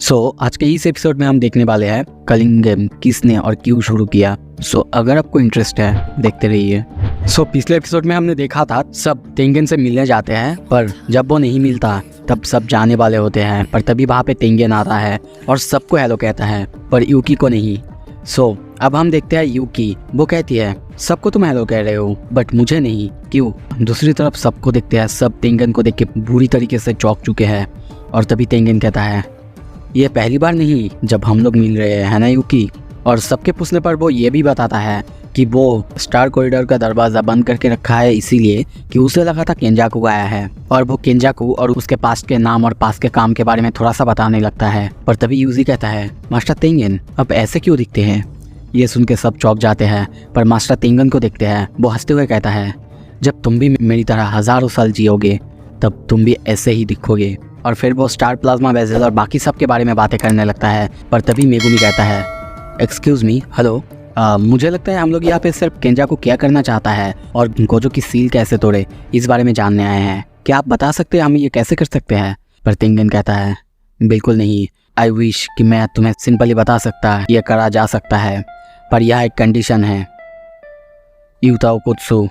आज के इस एपिसोड में हम देखने वाले हैं कलिंग गेम किसने और क्यों शुरू किया। अगर आपको इंटरेस्ट है देखते रहिए। पिछले एपिसोड में हमने देखा था सब तेंगेन से मिलने जाते हैं, पर जब वो नहीं मिलता तब सब जाने वाले होते हैं। पर तभी वहाँ पे तेंगेन आता है और सबको हेलो कहता है, पर यूकी को नहीं। अब हम देखते हैं यूकी। वो कहती है सबको तुम हेलो कह रहे हो बट मुझे नहीं, क्यों? दूसरी तरफ सबको देखते हैं, सब तेंगेन को देख के बुरी तरीके से चौंक चुके हैं। और तभी तेंगेन कहता है ये पहली बार नहीं जब हम लोग मिल रहे हैं, है ना यूकी? और सबके पूछने पर वो ये भी बताता है कि वो स्टार कॉरिडोर का दरवाज़ा बंद करके रखा है इसीलिए कि उसे लगा था केंजाकू आया है, और वो केंजाकू और उसके पास्ट के नाम और पास्ट के काम के बारे में थोड़ा सा बताने लगता है। पर तभी यूजी कहता है मास्टर तेंगेन अब ऐसे क्यों दिखते हैं? ये सुन के सब चौंक जाते हैं, पर मास्टर तेंगेन को देखते हैं। वो हंसते हुए कहता है जब तुम भी मेरी तरह हज़ारों साल जियोगे तब तुम भी ऐसे ही दिखोगे। और फिर वो स्टार प्लाज्मा वेसल और बाकी सब के बारे में बातें करने लगता है। पर तभी मेगुमी कहता है एक्सक्यूज़ मी, हेलो, मुझे लगता है हम लोग यहाँ पे सिर्फ केंजाकू क्या करना चाहता है और गोजो की सील कैसे तोड़े इस बारे में जानने आए हैं। क्या आप बता सकते हैं हम ये कैसे कर सकते हैं? पर तेंगेन कहता है बिल्कुल नहीं, आई विश कि मैं तुम्हें सिंपली बता सकता, ये करा जा सकता है, पर यह एक कंडीशन है। यूताओ कुत्सु,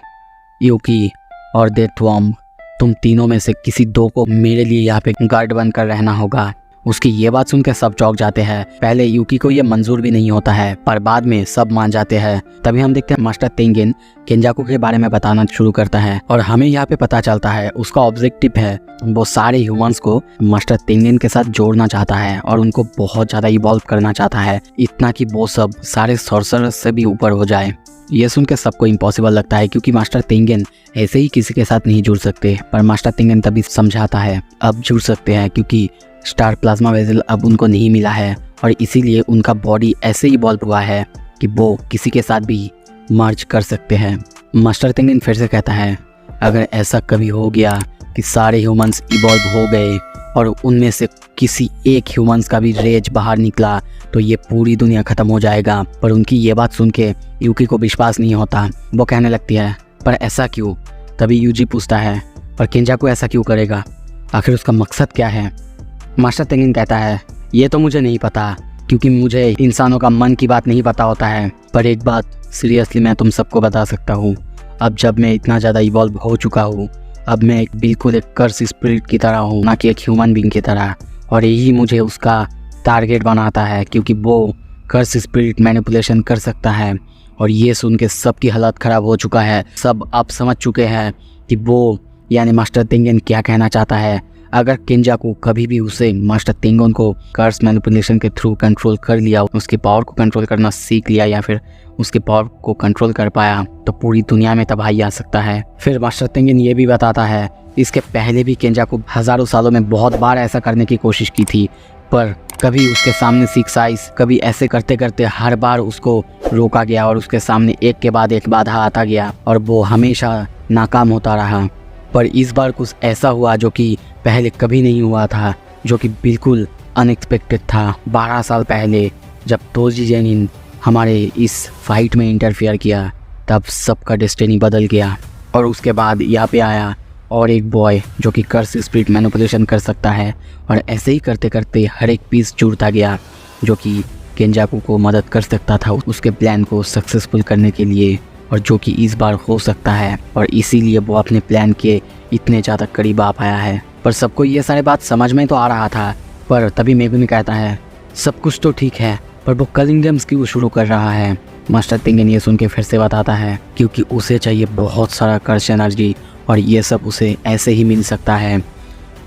यूकी और डेथवॉर्म, तुम तीनों में से किसी दो को मेरे लिए यहाँ पे गार्ड बनकर रहना होगा। उसकी ये बात सुनकर सब चौंक जाते हैं। पहले यूकी को ये मंजूर भी नहीं होता है, पर बाद में सब मान जाते हैं। तभी हम देखते हैं मास्टर तेंगेन केंजाकू के बारे में बताना शुरू करता है और हमें यहाँ पे पता चलता है उसका ऑब्जेक्टिव है वो सारे ह्यूमंस को मास्टर तेंगेन के साथ जोड़ना चाहता है और उनको बहुत ज़्यादा इवॉल्व करना चाहता है, इतना कि वो सब सारे सॉर्सरर्स से भी ऊपर हो जाए। ये सुनकर सबको इम्पॉसिबल लगता है क्योंकि मास्टर तेंगेन ऐसे ही किसी के साथ नहीं जुड़ सकते। पर मास्टर तेंगेन तभी समझाता है अब जुड़ सकते हैं क्योंकि स्टार प्लाज्मा वेसल अब उनको नहीं मिला है और इसीलिए उनका बॉडी ऐसे ही इवॉल्व हुआ है कि वो किसी के साथ भी मर्ज कर सकते हैं। मास्टर तेंगेन फिर से कहता है अगर ऐसा कभी हो गया कि सारे ह्यूमंस इवॉल्व हो गए और उनमें से किसी एक ह्यूमंस का भी रेज बाहर निकला तो ये पूरी दुनिया ख़त्म हो जाएगा। पर उनकी ये बात सुन के यूकी को विश्वास नहीं होता। वो कहने लगती है पर ऐसा क्यों? तभी यूजी पूछता है पर केंजाकू ऐसा क्यों करेगा? आखिर उसका मकसद क्या है? मास्टर तेंगेन कहता है ये तो मुझे नहीं पता क्योंकि मुझे इंसानों का मन की बात नहीं पता होता है, पर एक बात सीरियसली मैं तुम सबको बता सकता हूँ, अब जब मैं इतना ज़्यादा इवॉल्व हो चुका हूँ, अब मैं बिल्कुल एक कर्स स्पिरिट की तरह हूँ, ना कि एक ह्यूमन बीइंग की तरह। और यही मुझे उसका टारगेट बनाता है क्योंकि वो कर्स स्पिरिट मैनिपुलेशन कर सकता है। और ये सुन के सबकी हालत ख़राब हो चुका है। सब अब समझ चुके हैं कि वो यानी मास्टर तेंगेन क्या कहना चाहता है। अगर केंजाकू कभी भी उसे मास्टर तेंगेन को कर्स मैनिपुलेशन के थ्रू कंट्रोल कर लिया, उसकी पावर को कंट्रोल करना सीख लिया या फिर उसके पावर को कंट्रोल कर पाया तो पूरी दुनिया में तबाही आ सकता है। फिर मास्टर तेंगेन ये भी बताता है इसके पहले भी केंजाकू हज़ारों सालों में बहुत बार ऐसा करने की कोशिश की थी, पर कभी उसके सामने 6 आइस, कभी ऐसे करते करते हर बार उसको रोका गया और उसके सामने एक के बाद एक बाधा आता गया और वो हमेशा नाकाम होता रहा। पर इस बार कुछ ऐसा हुआ जो कि पहले कभी नहीं हुआ था, जो कि बिल्कुल अनएक्सपेक्टेड था। 12 साल पहले जब तोजी जेनिन हमारे इस फाइट में इंटरफेयर किया तब सबका डेस्टिनी बदल गया और उसके बाद यहाँ पे आया और एक बॉय जो कि कर्स स्पिरिट मैनिपुलेशन कर सकता है। और ऐसे ही करते करते हर एक पीस जुड़ता गया जो कि केंजाकू को मदद कर सकता था उसके प्लान को सक्सेसफुल करने के लिए, और जो कि इस बार हो सकता है। और इसीलिए वो अपने प्लान के इतने ज़्यादा करीब आ पाया है। पर सबको ये सारी बात समझ में तो आ रहा था, पर तभी मेगुमी कहता है सब कुछ तो ठीक है पर वो कलिंग गेम्स क्यों शुरू कर रहा है? मास्टर तेंगेन ये सुन के फिर से बताता है क्योंकि उसे चाहिए बहुत सारा कर्स एनर्जी और ये सब उसे ऐसे ही मिल सकता है।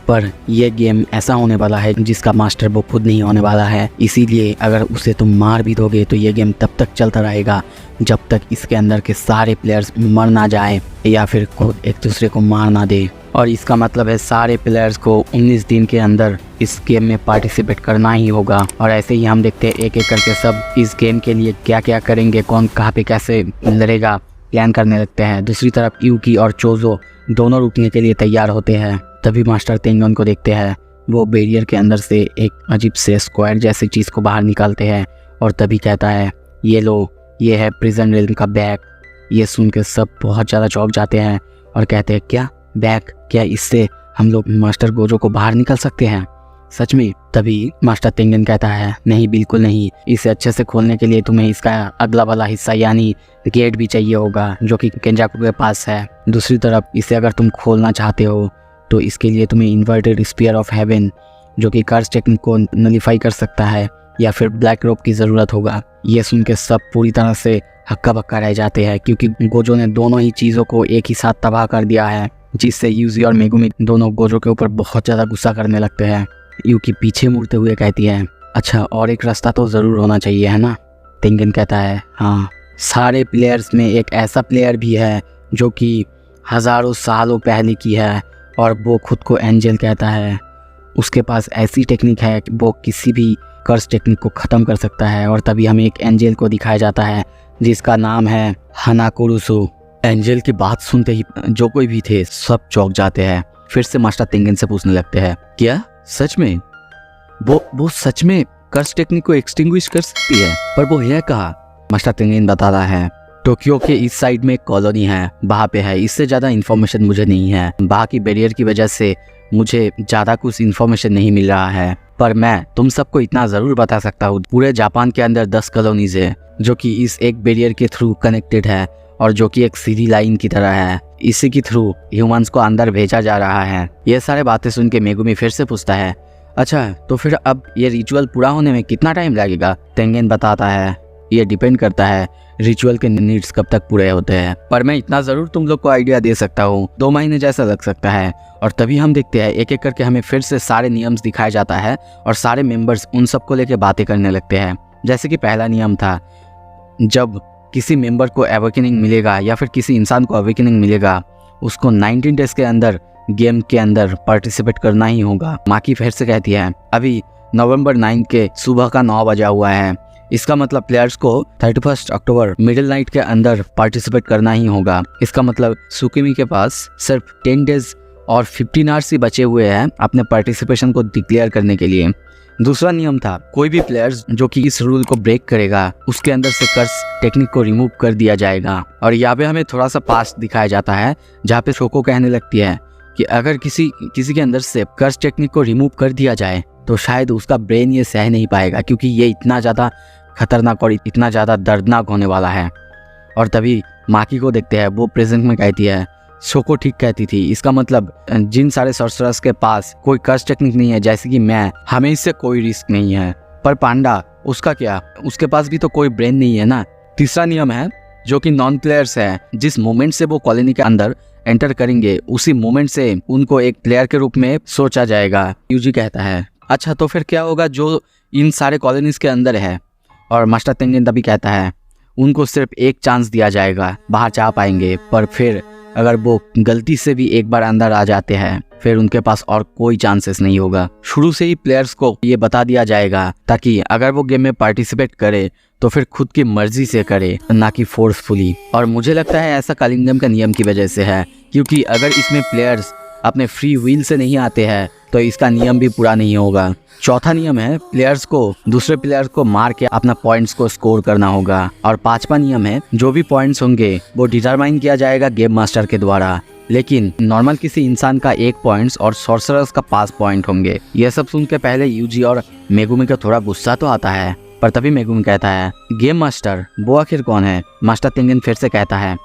पर यह गेम ऐसा होने वाला है जिसका मास्टर वो खुद नहीं होने वाला है, इसीलिए अगर उसे तुम मार भी दोगे तो ये गेम तब तक चलता रहेगा जब तक इसके अंदर के सारे प्लेयर्स मर ना जाए या फिर खुद एक दूसरे को मार ना दे। और इसका मतलब है सारे प्लेयर्स को 19 दिन के अंदर इस गेम में पार्टिसिपेट करना ही होगा। और ऐसे ही हम देखते हैं एक एक करके सब इस गेम के लिए क्या क्या करेंगे, कौन कहाँ पे कैसे लड़ेगा प्लान करने लगते हैं। दूसरी तरफ यूकी और चोजो दोनों रुकने के लिए तैयार होते हैं। तभी मास्टर तेंगेन को देखते हैं वो बैरियर के अंदर से एक अजीब से स्क्वायर जैसी चीज़ को बाहर निकालते हैं और तभी कहता है ये लो, ये है प्रिजन रेलम का बैग। ये सुन के सब बहुत ज़्यादा चौंक जाते हैं और कहते हैं क्या बैग? क्या इससे हम लोग मास्टर गोजो को बाहर निकल सकते हैं? सच में? तभी मास्टर तेंगेन कहता है नहीं, बिल्कुल नहीं, इसे अच्छे से खोलने के लिए तुम्हें इसका अगला वाला हिस्सा यानी गेट भी चाहिए होगा जो कि केंजाकू के पास है। दूसरी तरफ इसे अगर तुम खोलना चाहते हो तो इसके लिए तुम्हें इन्वर्टेड स्पीयर ऑफ हेवन जो कि कर्स टेक्निक को नलीफाई कर सकता है या फिर ब्लैक रोप की ज़रूरत होगा। ये सुन के सब पूरी तरह से हक्का बक्का रह जाते हैं क्योंकि गोजो ने दोनों ही चीज़ों को एक ही साथ तबाह कर दिया है, जिससे यूजी और मेगुमी दोनों गोजो के ऊपर बहुत ज़्यादा गुस्सा करने लगते हैं। यूकी पीछे मुड़ते हुए कहती है अच्छा, और एक रास्ता तो ज़रूर होना चाहिए है ना? तेंगेन कहता है हाँ, सारे प्लेयर्स में एक ऐसा प्लेयर भी है जो कि हज़ारों सालों पहले की है और वो खुद को एंजल कहता है। उसके पास ऐसी टेक्निक है कि वो किसी भी कर्स टेक्निक को ख़त्म कर सकता है। और तभी हमें एक एंजल को दिखाया जाता है जिसका नाम है हानाकुरुसु। एंजल की बात सुनते ही जो कोई भी थे सब चौंक जाते हैं। फिर से मास्टर तेंगेन से पूछने लगते हैं क्या सच में वो सच में कर्स टेक्निक को एक्सटिंग्विश कर सकती है? पर वो है कहाँ? मास्टर तेंगेन बता रहा है टोक्यो के इस साइड में एक कॉलोनी है, वहाँ पे है। इससे ज़्यादा इन्फॉर्मेशन मुझे नहीं है, वहाँ की बैरियर की वजह से मुझे ज़्यादा कुछ इन्फॉर्मेशन नहीं मिल रहा है। पर मैं तुम सबको इतना ज़रूर बता सकता हूँ, पूरे जापान के अंदर 10 कॉलोनीज है जो कि इस एक बैरियर के थ्रू कनेक्टेड है और जो कि एक सीधी लाइन की तरह है। इसी के थ्रू ह्यूमंस को अंदर भेजा जा रहा है। ये सारे बातें सुन के मेगुमी फिर से पूछता है अच्छा, तो फिर अब ये रिचुअल पूरा होने में कितना टाइम लगेगा? तेंगेन बताता है ये डिपेंड करता है रिचुअल के नीड्स कब तक पूरे होते हैं, पर मैं इतना ज़रूर तुम लोग को आइडिया दे सकता हूँ, 2 महीने जैसा लग सकता है। और तभी हम देखते हैं एक एक करके हमें फिर से सारे नियम्स दिखाया जाता है और सारे मेंबर्स उन सबको लेके बातें करने लगते हैं। जैसे कि पहला नियम था, जब किसी मेंबर को अवेकनिंग मिलेगा या फिर किसी इंसान को अवेकनिंग मिलेगा, उसको 19 डेज के अंदर गेम के अंदर पार्टिसिपेट करना ही होगा। माकी फिर से कहती है अभी नवंबर 9 के सुबह का 9 बजा हुआ है, इसका मतलब प्लेयर्स को 31 अक्टूबर मिडिल नाइट के अंदर पार्टिसिपेट करना ही होगा। इसका मतलब सुकीमी के पास सिर्फ 10 डेज और 15 आवर्स ही बचे हुए हैं अपने पार्टिसिपेशन को डिक्लेयर करने के लिए। दूसरा नियम था, कोई भी प्लेयर्स जो कि इस रूल को ब्रेक करेगा उसके अंदर से कर्स टेक्निक को रिमूव कर दिया जाएगा। और यहाँ पे हमें थोड़ा सा पास्ट दिखाया जाता है जहाँ पे शोको कहने लगती है कि अगर किसी के अंदर से कर्स टेक्निक को रिमूव कर दिया जाए तो शायद उसका ब्रेन ये सह नहीं पाएगा क्योंकि ये इतना ज़्यादा खतरनाक और इतना ज़्यादा दर्दनाक होने वाला है। और तभी माकी को देखते हैं, वो प्रेजेंट में कहती है शोको ठीक कहती थी, इसका मतलब जिन सारे सॉर्सरर्स के पास कोई कर्स टेक्निक नहीं है जैसे कि मैं, हमें इससे कोई रिस्क नहीं है। पर पांडा, उसका क्या? उसके पास भी तो कोई ब्रेन नहीं है ना। तीसरा नियम है जो कि नॉन प्लेयर्स है, जिस मोमेंट से वो कॉलोनी के अंदर एंटर करेंगे उसी मोमेंट से उनको एक प्लेयर के रूप में सोचा जाएगा। यूजी कहता है अच्छा, तो फिर क्या होगा जो इन सारे कॉलोनीज के अंदर है? और मास्टर तेंगेन तभी कहता है उनको सिर्फ एक चांस दिया जाएगा, बाहर जा पाएंगे, पर फिर अगर वो गलती से भी एक बार अंदर आ जाते हैं फिर उनके पास और कोई चांसेस नहीं होगा। शुरू से ही प्लेयर्स को ये बता दिया जाएगा ताकि अगर वो गेम में पार्टिसिपेट करे तो फिर खुद की मर्जी से करे, ना कि फोर्सफुली। और मुझे लगता है ऐसा कलिंगम का नियम की वजह से है, क्योंकि अगर इसमें प्लेयर्स अपने फ्री व्हील से नहीं आते हैं तो इसका नियम भी पूरा नहीं होगा। चौथा नियम है प्लेयर्स को दूसरे प्लेयर्स को मार के अपना पॉइंट्स को स्कोर करना होगा। और पांचवा नियम है जो भी पॉइंट्स होंगे वो डिटरमाइन किया जाएगा गेम मास्टर के द्वारा, लेकिन नॉर्मल किसी इंसान का 1 पॉइंट्स और सॉर्सरर्स का 5 पॉइंट होंगे। यह सब सुन के पहले यूजी और मेगुमी का थोड़ा गुस्सा तो आता है, पर तभी मेगुमी कहता है गेम मास्टर वो आखिर कौन है? मास्टर तेंगेन फिर से कहता है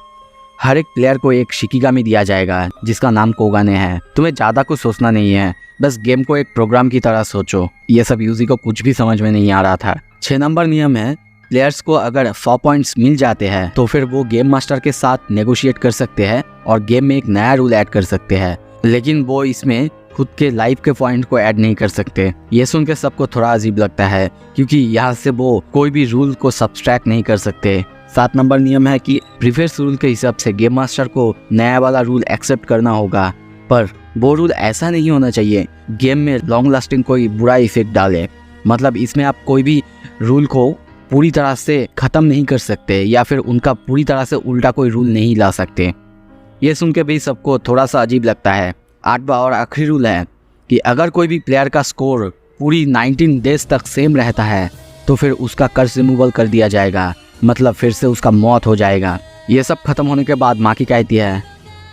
हर एक प्लेयर को एक शिकिगामी दिया जाएगा जिसका नाम कोगाने है। तुम्हें ज्यादा कुछ सोचना नहीं है, बस गेम को एक प्रोग्राम की तरह सोचो। ये सब यूजी को कुछ भी समझ में नहीं आ रहा था। 6 नंबर नियम है प्लेयर्स को अगर 100 पॉइंट्स मिल जाते हैं तो फिर वो गेम मास्टर के साथ नेगोशिएट कर सकते हैं और गेम में एक नया रूल ऐड कर सकते हैं, लेकिन वो इसमें खुद के लाइफ के पॉइंट को ऐड नहीं कर सकते। ये सुन के सबको थोड़ा अजीब लगता है क्योंकि यहाँ से वो कोई भी रूल को सब्सट्रैक्ट नहीं कर सकते। 7 नंबर नियम है कि प्रीवियस रूल के हिसाब से गेम मास्टर को नया वाला रूल एक्सेप्ट करना होगा, पर वो रूल ऐसा नहीं होना चाहिए गेम में लॉन्ग लास्टिंग कोई बुरा इफेक्ट डाले। मतलब इसमें आप कोई भी रूल को पूरी तरह से ख़त्म नहीं कर सकते या फिर उनका पूरी तरह से उल्टा कोई रूल नहीं ला सकते। ये सुन के भी सबको थोड़ा सा अजीब लगता है। 8वां और आखिरी रूल है कि अगर कोई भी प्लेयर का स्कोर पूरी 19 डेज तक सेम रहता है तो फिर उसका कर्स रिमूवल कर दिया जाएगा, मतलब फिर से उसका मौत हो जाएगा। ये सब खत्म होने के बाद माकी कहती है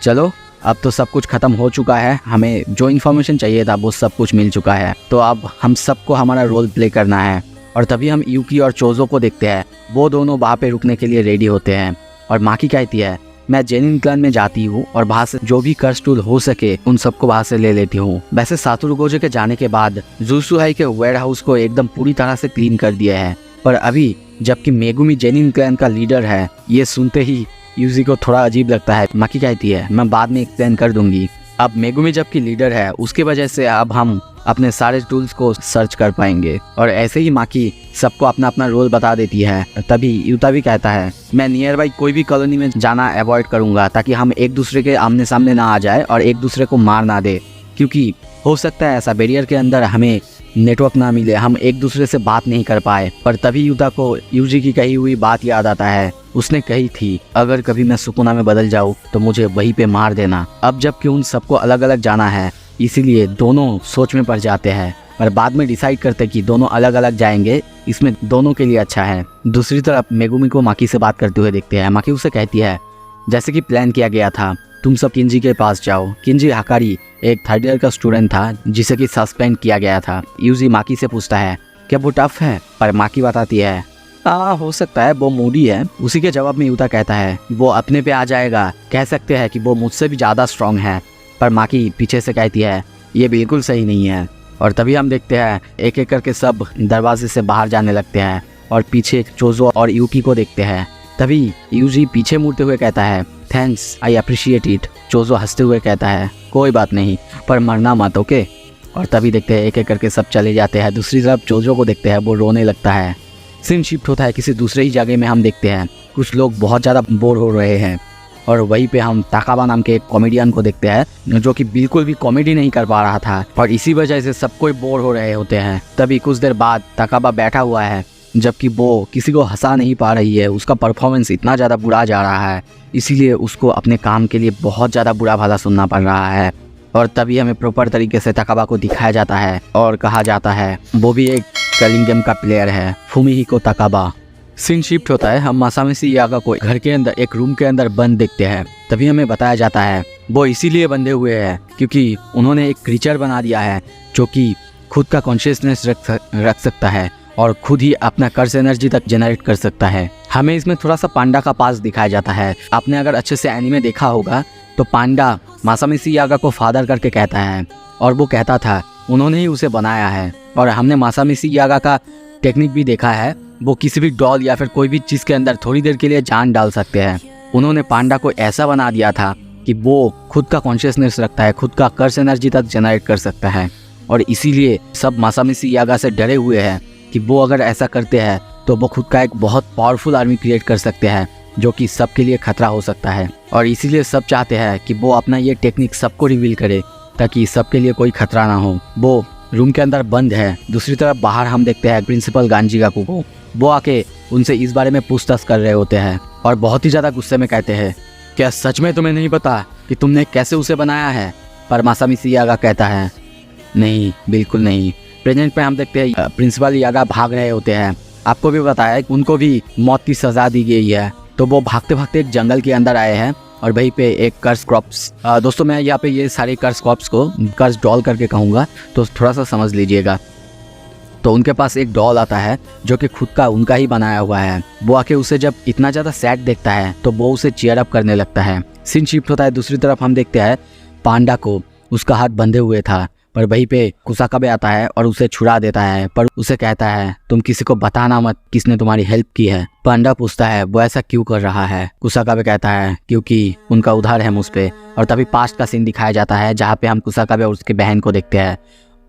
चलो अब तो सब कुछ खत्म हो चुका है, हमें जो इन्फॉर्मेशन चाहिए था वो सब कुछ मिल चुका है, तो अब हम सबको हमारा रोल प्ले करना है। और तभी हम यूकी और चोजो को देखते हैं, वो दोनों वहाँ पे रुकने के लिए रेडी होते हैं। और माकी कहती है मैं जेनिन क्लान में जाती हूँ और वहाँ से जो भी कर्स टूल हो सके उन सबको वहाँ से ले लेती हूँ। वैसे सातोरू गोजे के जाने के बाद जुसुहाई के वेयर हाउस को एकदम पूरी तरह से क्लीन कर दिया है, पर अभी जबकि मेगुमी जेनिन क्लैन का लीडर है, ये सुनते ही यूजी को थोड़ा अजीब लगता है। माकी कहती है मैं बाद में एक्सप्लेन कर दूंगी। अब मेगुमी जबकि लीडर है उसकी वजह से अब हम अपने सारे टूल्स को सर्च कर पाएंगे। और ऐसे ही माकी सबको अपना अपना रोल बता देती है। तभी यूता भी कहता है मैं नियर बाई कोई भी कॉलोनी में जाना अवॉइड करूंगा ताकि हम एक दूसरे के आमने सामने ना आ जाए और एक दूसरे को मार ना दे, क्योंकि हो सकता है ऐसा बैरियर के अंदर हमें नेटवर्क ना मिले, हम एक दूसरे से बात नहीं कर पाए। पर तभी यूता को यूजी की कही हुई बात याद आता है। उसने कही थी अगर कभी मैं सुकुना में बदल जाऊँ तो मुझे वहीं पे मार देना। अब जबकि उन सबको अलग अलग जाना है, इसीलिए दोनों सोच में पड़ जाते हैं और बाद में डिसाइड करते कि दोनों अलग अलग जाएंगे, इसमें दोनों के लिए अच्छा है। दूसरी तरफ मेगुमी को माकी से बात करते हुए देखते हैं। माकी उसे कहती है जैसे कि प्लान किया गया था तुम सब किंजी के पास जाओ। किंजी हकारी एक थर्ड ईयर का स्टूडेंट था जिसे कि सस्पेंड किया गया था। यूजी माकी से पूछता है क्या वो टफ है, पर माकी बताती है हो सकता है वो मूडी है। उसी के जवाब में यूता कहता है वो अपने पे आ जाएगा, कह सकते हैं कि वो मुझसे भी ज़्यादा स्ट्रांग है। पर माकी पीछे से कहती है ये बिल्कुल सही नहीं है। और तभी हम देखते हैं एक एक करके सब दरवाजे से बाहर जाने लगते हैं और पीछे चोजो और यूकी को देखते हैं। तभी यूजी पीछे मुड़ते हुए कहता है थैंक्स, आई अप्रिशिएट इट। चोजो हंसते हुए कहता है कोई बात नहीं, पर मरना मत, ओके। और तभी देखते हैं एक एक करके सब चले जाते हैं। दूसरी तरफ चोजो को देखते हैं, वो रोने लगता है। सीन शिफ्ट होता है किसी दूसरे ही जगह में। हम देखते हैं कुछ लोग बहुत ज़्यादा बोर हो रहे हैं और वहीं पे हम ताकाबा नाम के एक कॉमेडियन को देखते हैं जो कि बिल्कुल भी कॉमेडी नहीं कर पा रहा था और इसी वजह से सब कोई बोर हो रहे होते हैं। तभी कुछ देर बाद ताकाबा बैठा हुआ है जबकि वो किसी को हंसा नहीं पा रही है। उसका परफॉर्मेंस इतना ज़्यादा बुरा जा रहा है, इसीलिए उसको अपने काम के लिए बहुत ज़्यादा बुरा भला सुनना पड़ रहा है। और तभी हमें प्रॉपर तरीके से ताकाबा को दिखाया जाता है और कहा जाता है वो भी एक कलिंग गेम का प्लेयर है, फुमिहिको ताकाबा। सीन शिफ्ट होता है, हम मासामिसी यागा को घर के अंदर एक रूम के अंदर बंद देखते हैं। तभी हमें बताया जाता है वो इसीलिए बंधे हुए हैं क्योंकि उन्होंने एक क्रीचर बना दिया है जो कि खुद का कॉन्शियसनेस रख सकता है और खुद ही अपना कर्स एनर्जी तक जनरेट कर सकता है। हमें इसमें थोड़ा सा पांडा का पास दिखाया जाता है। आपने अगर अच्छे से एनीमे देखा होगा तो पांडा मासामिसी यागा को फादर करके कहता है और वो कहता था उन्होंने ही उसे बनाया है। और हमने मासामिसी यागा का टेक्निक भी देखा है, वो किसी भी डॉल या फिर कोई भी चीज़ के अंदर थोड़ी देर के लिए जान डाल सकते हैं। उन्होंने पांडा को ऐसा बना दिया था कि वो खुद का कॉन्शियसनेस रखता है, खुद का कर्स एनर्जी तक जनरेट कर सकता है। और इसीलिए सब मासामिसी यागा से डरे हुए हैं कि वो अगर ऐसा करते हैं तो वो खुद का एक बहुत पावरफुल आर्मी क्रिएट कर सकते हैं जो कि सबके लिए खतरा हो सकता है। और इसीलिए सब चाहते हैं कि वो अपना ये टेक्निक सबको रिवील करे ताकि सबके लिए कोई खतरा ना हो। वो रूम के अंदर बंद है। दूसरी तरफ बाहर हम देखते हैं प्रिंसिपल गांजीगाकू को। वो आके उनसे इस बारे में पूछताछ कर रहे होते हैं और बहुत ही ज़्यादा गुस्से में कहते हैं क्या सच में तुम्हें नहीं पता कि तुमने कैसे उसे बनाया है? पर मासामिसी यागा कहता है नहीं, बिल्कुल नहीं। प्रेजेंट में हम देखते हैं प्रिंसिपल यागा भाग रहे होते हैं। आपको भी बताया कि उनको भी मौत की सज़ा दी गई है, तो वो भागते भागते एक जंगल के अंदर आए हैं और वहीं पे एक कर्स क्रॉप्स, दोस्तों मैं यहाँ पे ये सारे कर्स क्रॉप्स को कर्स डॉल करके कहूँगा तो थोड़ा सा समझ लीजिएगा। तो उनके पास एक डॉल आता है जो कि खुद का उनका ही बनाया हुआ है। वो आके उसे जब इतना ज़्यादा सैड देखता है तो वो उसे चीयर अप करने लगता है। सीन शिफ्ट होता है, दूसरी तरफ हम देखते हैं पांडा को उसका हाथ बंधे हुए था, पर वहीं पे कुसाकाबे आता है और उसे छुड़ा देता है, पर उसे कहता है तुम किसी को बताना मत किसने तुम्हारी हेल्प की है। पांडा पूछता है वो ऐसा क्यों कर रहा है? कुसाकाबे कहता है क्योंकि उनका उधार है मुझ पे। और तभी पास्ट का सीन दिखाया जाता है जहाँ पे हम कुसाकाबे और उसकी बहन को देखते हैं।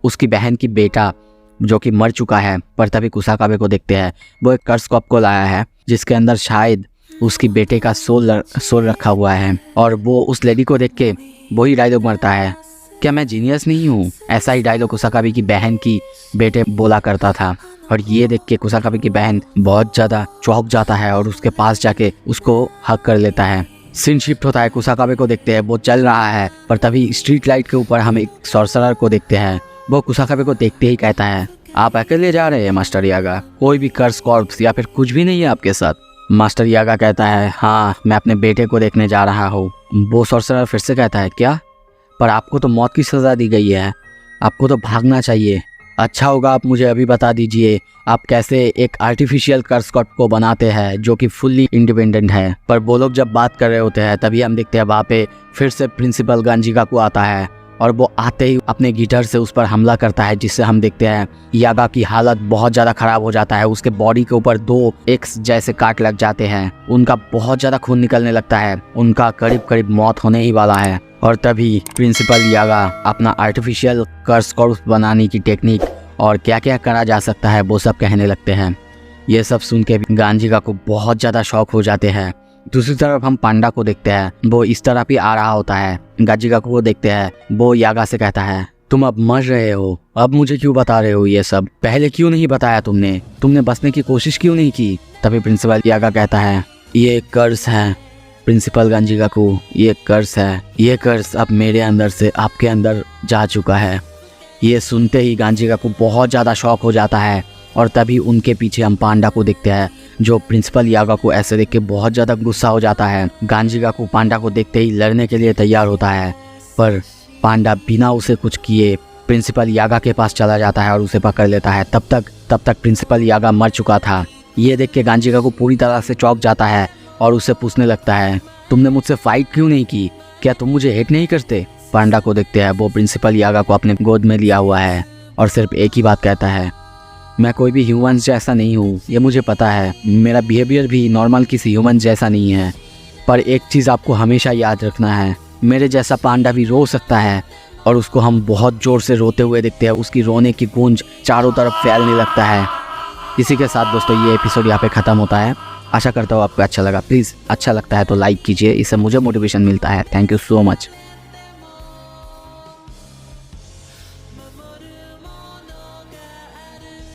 उसकी बहन की बेटा जो कि मर चुका है, पर तभी कुसाकाबे को देखते हैं वो एक कर्स कॉप को लाया है जिसके अंदर शायद उसकी बेटे का सोल रखा हुआ है। और वो उस लेडी को देख के वही डायलॉग मरता है क्या मैं जीनियस नहीं हूँ? ऐसा ही डायलॉग कुसाकाबे की बहन की बेटे बोला करता था। और ये देख के कुसाकाबे की बहन बहुत ज़्यादा चौंक जाता है और उसके पास जाके उसको हग कर लेता है। सीन शिफ्ट होता है, कुसाकाबे को देखते हैं वो चल रहा है, पर तभी स्ट्रीट लाइट के ऊपर हम एक सॉर्सरर को देखते हैं। वो कुसाकाबे को देखते ही कहता है आप अकेले जा रहे हैं मास्टर यागा? कोई भी कर्स कॉर्प्स या फिर कुछ भी नहीं है आपके साथ? मास्टर यागा कहता है, हाँ मैं अपने बेटे को देखने जा रहा हूँ। वो सॉर्सरर फिर से कहता है, क्या? पर आपको तो मौत की सज़ा दी गई है, आपको तो भागना चाहिए। अच्छा होगा आप मुझे अभी बता दीजिए आप कैसे एक आर्टिफिशियल कर्स गॉड को बनाते हैं जो कि फुल्ली इंडिपेंडेंट है। पर वो लोग जब बात कर रहे होते हैं तभी हम देखते हैं वहाँ पे फिर से प्रिंसिपल गांजिकाकू आता है और वो आते ही अपने गिटार से उस पर हमला करता है, जिससे हम देखते हैं यागा की हालत बहुत ज़्यादा ख़राब हो जाता है। उसके बॉडी के ऊपर 2 एक्स जैसे काट लग जाते हैं, उनका बहुत ज़्यादा खून निकलने लगता है, उनका करीब करीब मौत होने ही वाला है। और तभी प्रिंसिपल यागा अपना आर्टिफिशियल कर्स कॉर्प्स बनाने की टेक्निक और क्या क्या करा जा सकता है वो सब कहने लगते हैं। ये सब सुन के गांजिकाकू बहुत ज़्यादा शौक हो जाते हैं। दूसरी तरफ हम पांडा को देखते हैं, वो इस तरफ ही आ रहा होता है। गांजिकाकू को देखते हैं, वो यागा से कहता है, तुम अब मर रहे हो, अब मुझे क्यों बता रहे हो ये सब? पहले क्यों नहीं बताया तुमने बचने की कोशिश क्यों नहीं की? तभी प्रिंसिपल यागा कहता है, ये कर्स है प्रिंसिपल गांजिकाकू, ये कर्स है, ये कर्स अब मेरे अंदर से आपके अंदर जा चुका है। ये सुनते ही गांजिकाकू बहुत ज़्यादा शॉक हो जाता है और तभी उनके पीछे हम पांडा को देखते हैं, जो प्रिंसिपल यागा को ऐसे देख के बहुत ज़्यादा गुस्सा हो जाता है। गांजिकाकू पांडा को देखते ही लड़ने के लिए तैयार होता है, पर पांडा बिना उसे कुछ किए प्रिंसिपल यागा के पास चला जाता है और उसे पकड़ लेता है। तब तक प्रिंसिपल यागा मर चुका था। ये देख के गांजिकाकू पूरी तरह से चौंक जाता है और उससे पूछने लगता है, तुमने मुझसे फाइट क्यों नहीं की? क्या तुम मुझे हेट नहीं करते? पांडा को देखते हैं, वो प्रिंसिपल यागा को अपने गोद में लिया हुआ है और सिर्फ एक ही बात कहता है, मैं कोई भी ह्यूमंस जैसा नहीं हूँ, ये मुझे पता है, मेरा बिहेवियर भी नॉर्मल किसी ह्यूमन जैसा नहीं है। पर एक चीज़ आपको हमेशा याद रखना है, मेरे जैसा पांडा भी रो सकता है। और उसको हम बहुत ज़ोर से रोते हुए देखते हैं, उसकी रोने की गूंज चारों तरफ फैलने लगता है। इसी के साथ दोस्तों ये एपिसोड यहाँ पे ख़त्म होता है। आशा करता हूँ आपको अच्छा लगा। प्लीज़ अच्छा लगता है तो लाइक कीजिए, इससे मुझे मोटिवेशन मिलता है। Thank you so much.